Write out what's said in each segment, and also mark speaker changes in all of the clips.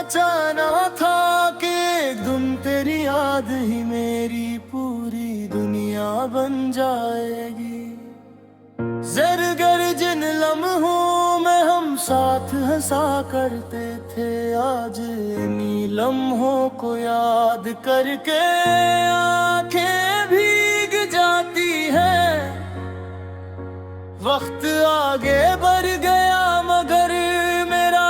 Speaker 1: सोचा ना था कि एकदम तेरी याद ही मेरी पूरी दुनिया बन जाएगी। जरगर जिन लम्हों में हम साथ हंसा करते थे, आज इन्हीं लम्हों को याद करके आंखें भीग जाती हैं। वक्त आगे बढ़ गया मगर मेरा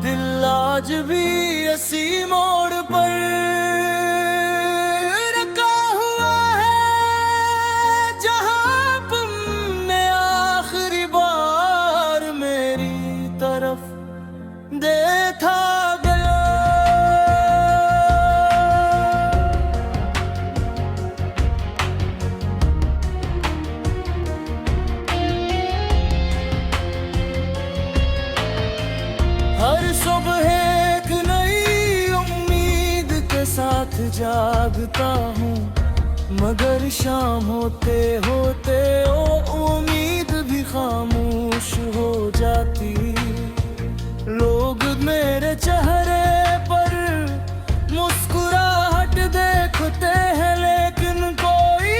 Speaker 1: दिल आज भी इसी मोड़ पर रखा हुआ है, जहां तुमने आखिरी बार मेरी तरफ देखा गया। हर सुबह एक नई उम्मीद के साथ जागता हूँ, मगर शाम होते होते वो उम्मीद भी खामोश हो जाती। लोग मेरे चेहरे पर मुस्कुराहट देखते हैं, लेकिन कोई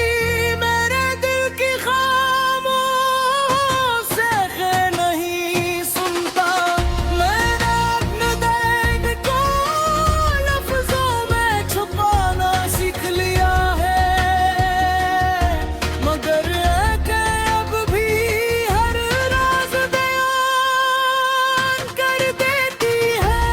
Speaker 1: मेरे दिल की खामोश नहीं सुनता। मैंने अपने दर्द को लफ्जों में छुपाना सीख लिया है, मगर अब भी हर राज बयान कर देती है।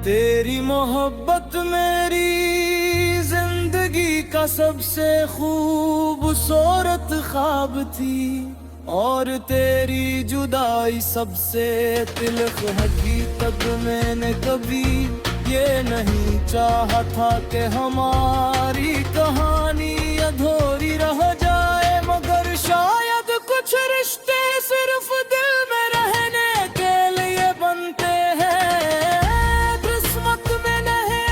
Speaker 1: तेरी मोहब्बत मेरी जिंदगी का सबसे खूबसूरत ख्वाब थी, और तेरी जुदाई सबसे तिलख हकीकत। मैंने कभी ये नहीं चाहा था कि हमारी कहानी अधूरी रह जाए, मगर शायद कुछ रिश्ते सिर्फ दिल में रहने के लिए बनते हैं, किस्मत में नहीं।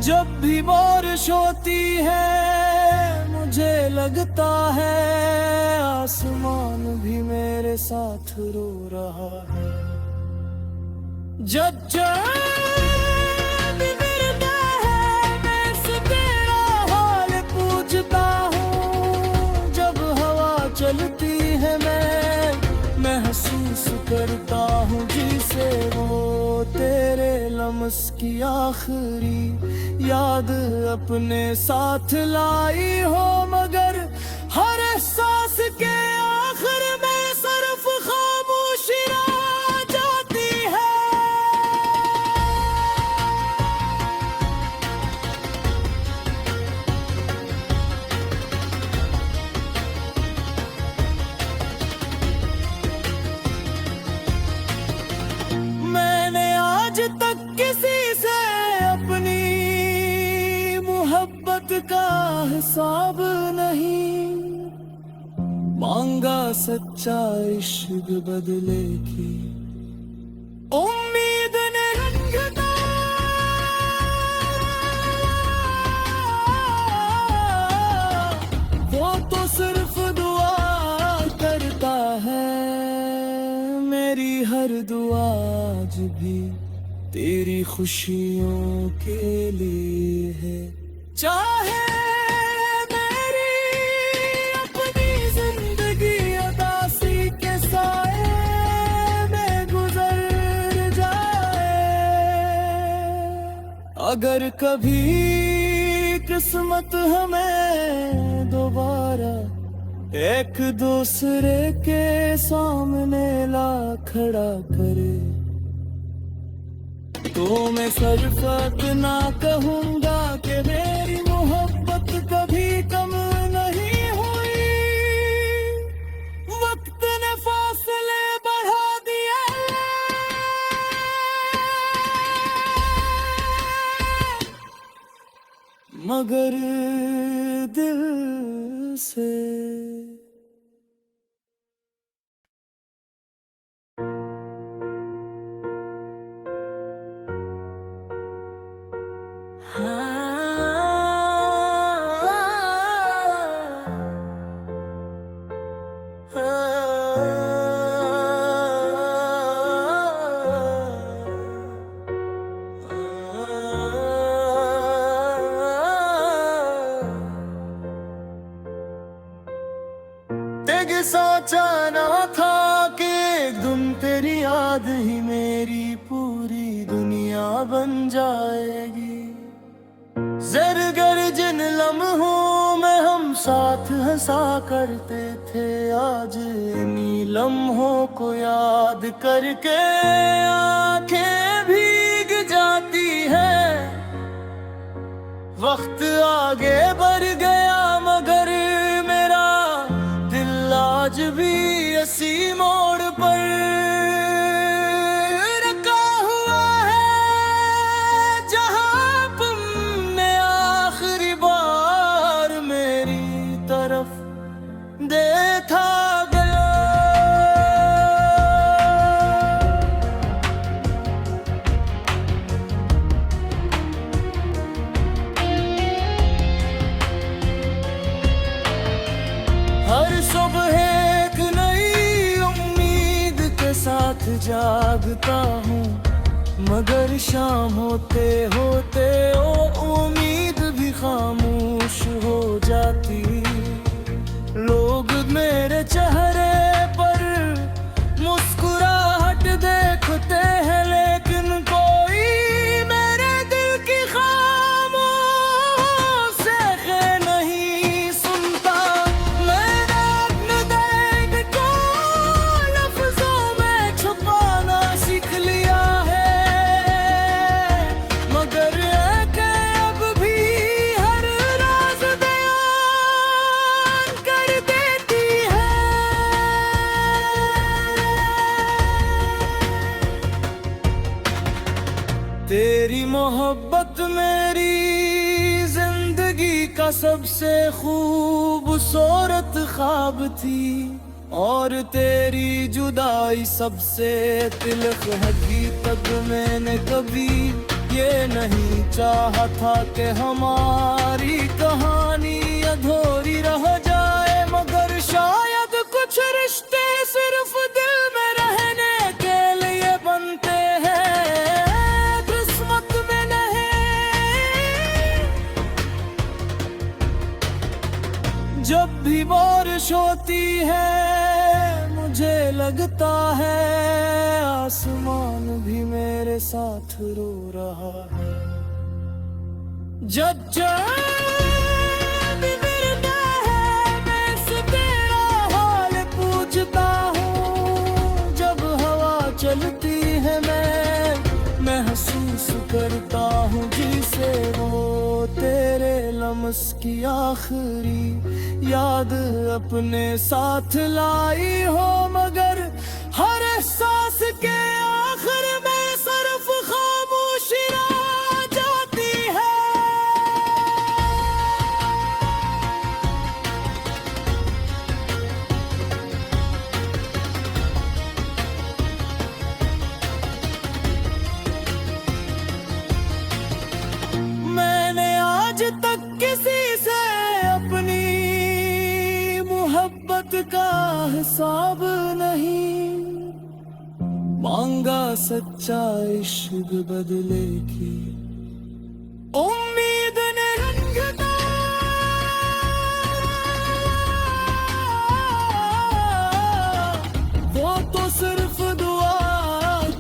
Speaker 1: जब भी बारिश होती है मुझे लगता है आसमान भी मेरे साथ रो रहा है। जब चांद गिरता है मैं से तेरा हाल पूछता हूँ, जब हवा चलती है मैं महसूस करता हूँ जिसे वो तेरे लम्स की आखिरी याद अपने साथ लाई हो, मगर हर एहसास के आखिर में सिर्फ खामोशी रह जाती है। मैंने आज तक किसी से अपनी मोहब्बत का हिसाब नहीं मांगा, सच्चा इश्क बदले की उम्मीद ने रंगता। वो तो सिर्फ दुआ करता है, मेरी हर दुआ आज भी तेरी खुशियों के लिए है। चाहे मेरी अपनी जिंदगी उदासी के साए में गुजर जाए, अगर कभी किस्मत हमें दोबारा एक दूसरे के सामने ला खड़ा करे, तो मैं सरफत ना कहूँगा कि मेरी मोहब्बत कभी कम नहीं हुई। वक्त ने फासले बढ़ा दिए, मगर दिल से हाँ एक सोचा ना था कि एक दिन तेरी याद ही मेरी पूरी दुनिया बन जाएगी। जरगर जिन लम्हों में हम साथ हंसा करते थे, आज इन्हीं लम्हों को याद करके आंखें भीग जाती हैं। वक्त आगे बढ़ गया मगर मेरा दिल आज भी इसी मोड़ पर रखा हुआ है, जहां तुमने आखिरी बार मेरी तरफ देखा गया। हर सुबह एक नई उम्मीद के साथ जागता हूँ, मगर शाम होते होते वो उम्मीद भी खामोश हो जाती। लोग मेरे चेहरे पर मुस्कुराहट देखते हैं, लेकिन कोई मेरे दिल की खामोश नहीं सुनता। मैंने अपने दर्द को लफ्जों में छुपाना सीख लिया है, मगर अब भी हर राज बयान कर देती है। तेरी मोहब्बत मेरी जिंदगी का सबसे खूबसूरत ख्वाब थी, और तेरी जुदाई सबसे तिलक हकीकत। मैंने कभी ये नहीं चाहा था कि हमारी कहानी अधूरी रह जाए, मगर शायद कुछ रिश्ते सिर्फ दिल में रहने के लिए बनते हैं, किस्मत में नहीं। जब भी बारिश होती है मुझे लगता है आसमान भी मेरे साथ रो रहा है। जब चांद गिरता है मैं से तेरा हाल पूछता हूँ, जब हवा चलती है मैं महसूस करता हूँ जिसे वो तेरे लम्स की आखिरी याद अपने साथ लाई हो, मगर हर एहसास के आखिर में सिर्फ खामोशी रह जाती है। मैंने आज तक किसी से अपनी मोहब्बत का हिसाब नहीं मांगा, सच्चा इश्क बदले की उम्मीद ने रंगता। वो तो सिर्फ दुआ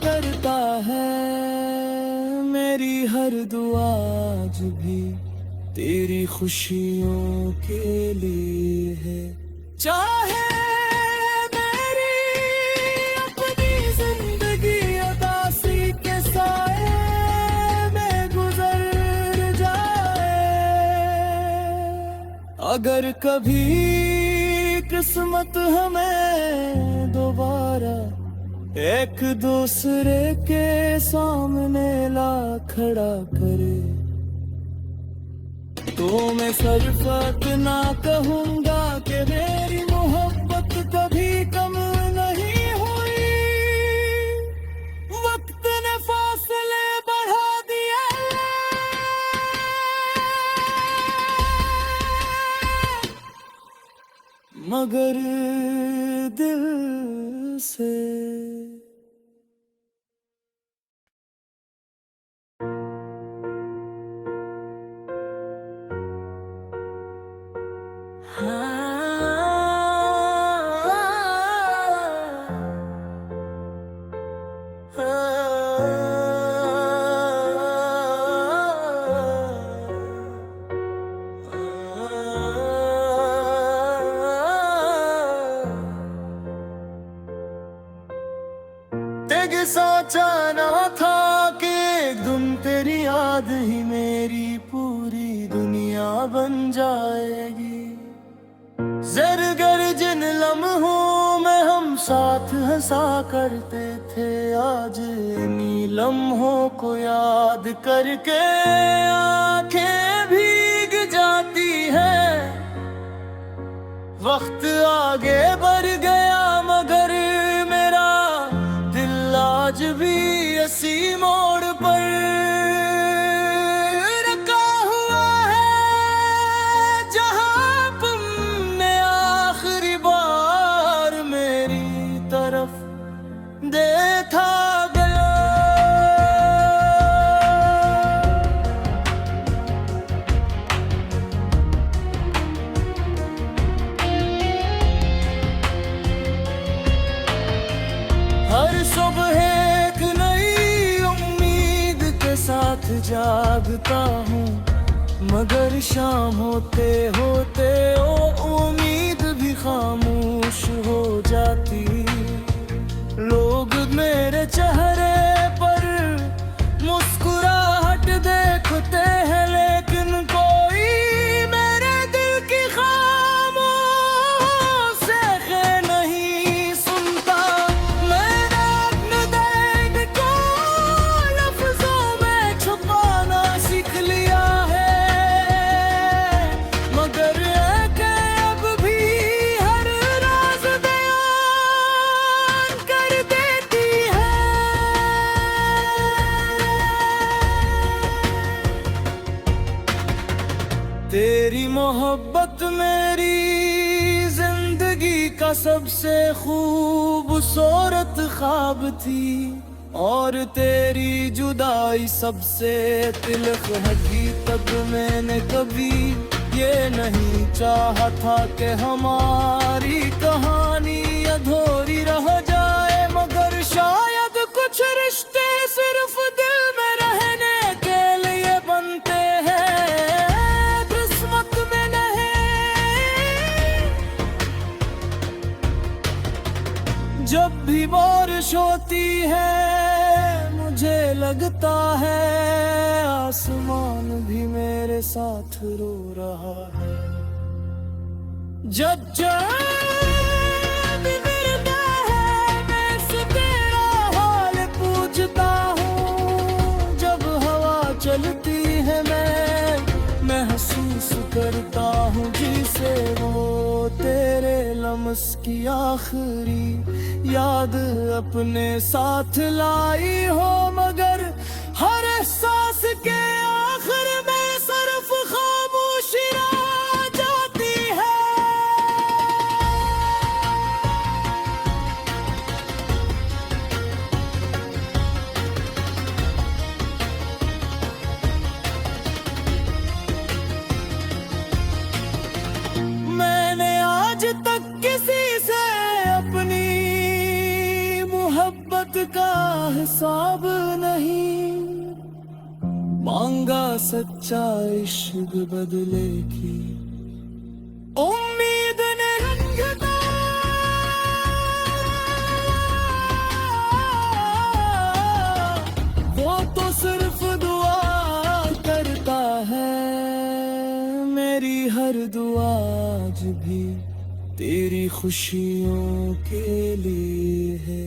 Speaker 1: करता है, मेरी हर दुआ आज भी तेरी खुशियों के लिए है। चाहे मेरी अपनी जिंदगी उदासी के साए में गुजर जाए, अगर कभी किस्मत हमें दोबारा एक दूसरे के सामने ला खड़ा करे, तो मैं सरफत ना कहूँगा कि मेरी मोहब्बत कभी कम नहीं हुई। वक्त ने फासले बढ़ा दिए, मगर दिल से हाँ। सोचा ना था कि एक दिन तेरी याद ही मेरी पूरी दुनिया बन जाएगी। ज़रगर जिन लम्हों में हम साथ हंसा करते थे, आज इन्हीं लम्हों को याद करके आंखें भीग जाती हैं। वक्त आगे बढ़ गया मगर मेरा दिल आज भी इसी मोड़ पर रखा हुआ है, जहां तुमने आखिरी बार मेरी तरफ देखा गया। हर सुबह एक नई उम्मीद के साथ जागता हूँ, मगर शाम होते होते वो उम्मीद भी खामोश हो जाती। लोग मेरे चेहरे पर मुस्कुराहट देखते हैं, लेकिन कोई मेरे दिल की खामोश से नहीं सुनता। मैंने अपने दर्द को लफ्जों में छुपाना सीख लिया है, मगर अब भी हर राज बयान कर देती है। तेरी मोहब्बत मेरी जिंदगी का सबसे खूबसूरत ख्वाब थी, और तेरी जुदाई सबसे तिलक हकीकत। मैंने कभी ये नहीं चाहा था कि हमारी कहानी अधूरी रह जाए, मगर शायद कुछ रिश्ते सिर्फ दिल में रहने के लिए बनते हैं, किस्मत में नहीं। जब भी बारिश होती है मुझे लगता है आसमान भी मेरे साथ रो रहा है। जब चांद गिरता है मैं से तेरा हाल पूछता हूँ, जब हवा चलती है मैं महसूस करता हूँ जिसे वो तेरे लम्स की आखिरी याद अपने साथ लाई हो, मगर हर एहसास के आखिर में सिर्फ खामोशी रह जाती है। मैंने आज तक किसी से अपनी मोहब्बत का हिसाब नहीं मांगा, सच्चा इश्क बदले की उम्मीद ने रंगता। वो तो सिर्फ दुआ करता है, मेरी हर दुआ आज भी तेरी खुशियों के लिए है।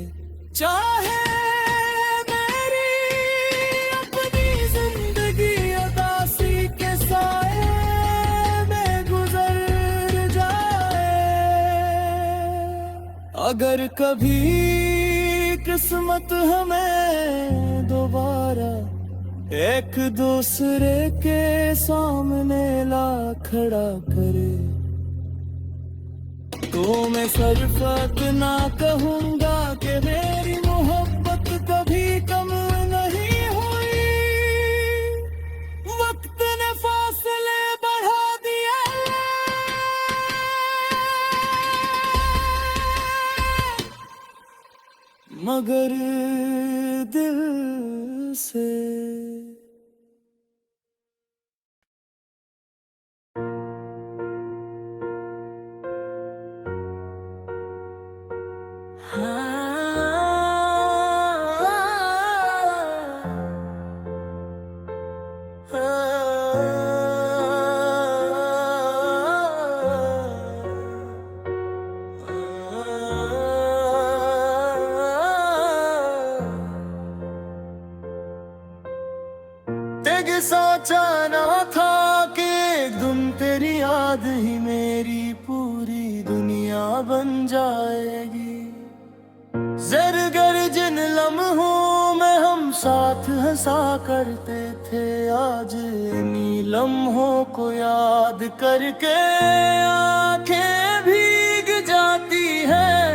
Speaker 1: चाहे मेरी अपनी जिंदगी उदासी के साए में गुजर जाए, अगर कभी किस्मत हमें दोबारा एक दूसरे के सामने ला खड़ा करे, तो मैं शर्फत ना कहूँगा कि मेरी मोहब्बत कभी कम नहीं हुई। वक्त ने फासले बढ़ा दिए, मगर दिल से हाँ। सोचा ना था कि एक दिन तेरी याद ही मेरी पूरी दुनिया बन जाएगी। ज़रगर जिन लम्हों में हम साथ हंसा करते थे, आज इन्हीं लम्हों को याद करके आंखें भीग जाती हैं।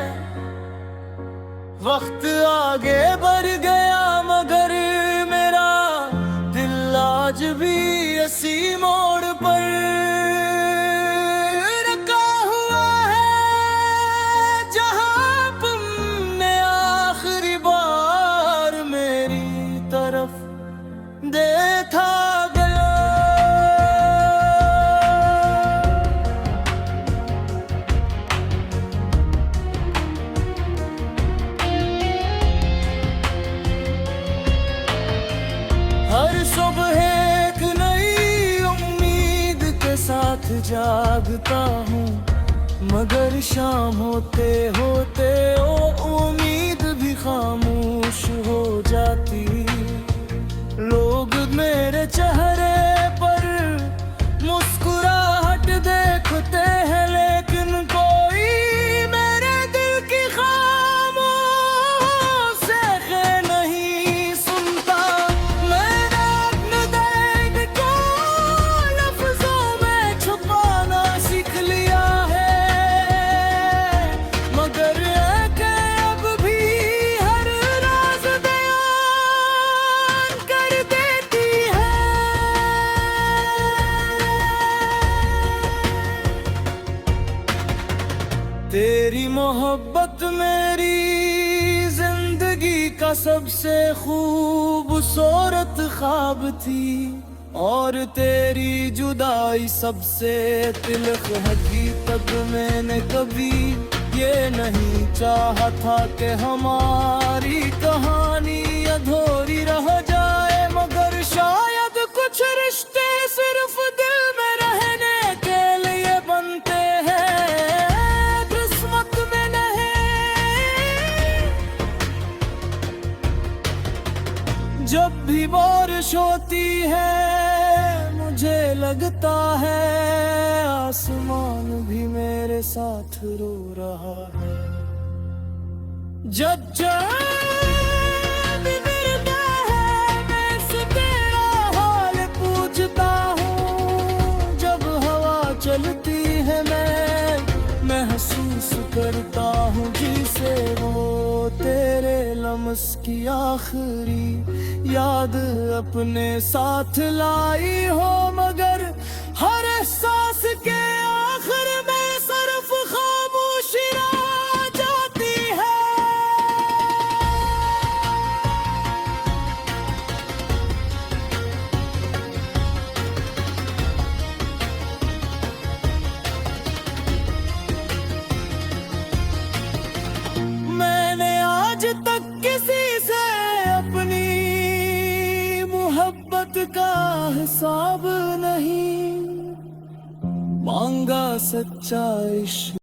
Speaker 1: वक्त आगे बढ़ गया मगर मेरा दिल आज भी इसी मोड़ पर रखा हुआ है, जहां तुमने आखिरी बार मेरी तरफ देखा गया। हर सुबह एक नई उम्मीद के साथ जागता हूँ, मगर शाम होते होते वो उम्मीद भी खामोश हो जाती। लोग मेरे चेहरे पर मुस्कुराहट देखते हैं, लेकिन कोई मेरे दिल की खामोश नहीं सुनता। मैंने अपने दर्द को लफ्जों में छुपाना सीख लिया है, मगर अब भी हर राज बयान कर देती है। तेरी मोहब्बत मेरी जिंदगी का सबसे खूबसूरत ख्वाब थी, और तेरी जुदाई सबसे तिलख हकीकत। मैंने कभी ये नहीं चाहा था कि हमारी कहानी अधूरी रह जाए, मगर शायद कुछ रिश्ते सिर्फ दिल में रहने के लिए बनते हैं, किस्मत में नहीं। जब भी बारिश होती है मुझे लगता है आसमान भी मेरे साथ रो रहा है। जब चांद गिरता है मैं से तेरा हाल पूछता हूँ, जब हवा चलती है मैं महसूस करता हूँ जिसे वो तेरे लम्स की आखिरी याद अपने साथ लाई हो, मगर हर एहसास के आखिर में सिर्फ खामोशी रह जाती है। मैंने आज तक किसी से अपनी मोहब्बत का हिसाब नहीं मांगा, सच्चा इश्क